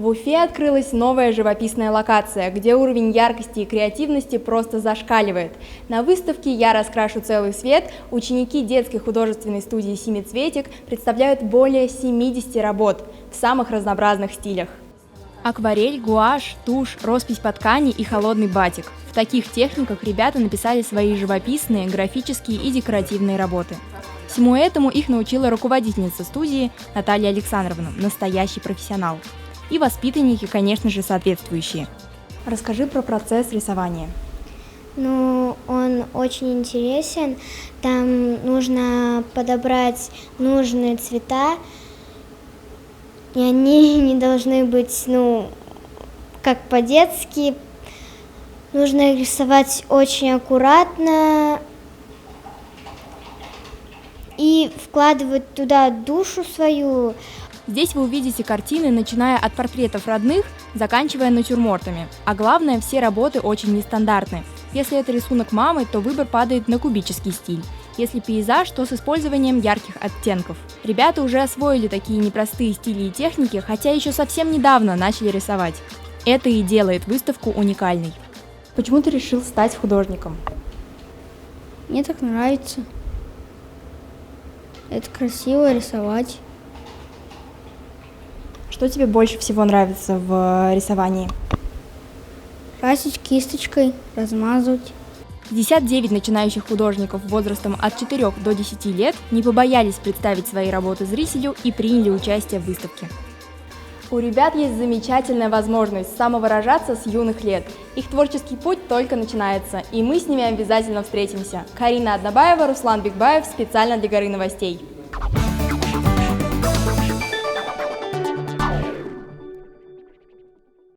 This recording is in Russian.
В Уфе открылась новая живописная локация, где уровень яркости и креативности просто зашкаливает. На выставке «Я раскрашу целый свет» ученики детской художественной студии «Семицветик» представляют более 70 работ в самых разнообразных стилях. Акварель, гуашь, тушь, роспись по ткани и холодный батик. В таких техниках ребята написали свои живописные, графические и декоративные работы. Всему этому их научила руководительница студии Наталья Александровна, настоящий профессионал. И воспитанники, конечно же, соответствующие. Расскажи про процесс рисования. Он очень интересен. Там нужно подобрать нужные цвета, и они не должны быть, как по-детски. Нужно рисовать очень аккуратно и вкладывать туда душу свою. Здесь вы увидите картины, начиная от портретов родных, заканчивая натюрмортами. А главное, все работы очень нестандартны. Если это рисунок мамы, то выбор падает на кубический стиль. Если пейзаж, то с использованием ярких оттенков. Ребята уже освоили такие непростые стили и техники, хотя еще совсем недавно начали рисовать. Это и делает выставку уникальной. Почему ты решил стать художником? Мне так нравится. Это красиво рисовать. Что тебе больше всего нравится в рисовании? Красить кисточкой, размазывать. 59 начинающих художников возрастом от 4 до 10 лет не побоялись представить свои работы зрителю и приняли участие в выставке. У ребят есть замечательная возможность самовыражаться с юных лет. Их творческий путь только начинается, и мы с ними обязательно встретимся. Карина Аднабаева, Руслан Бикбаев, специально для Горы новостей.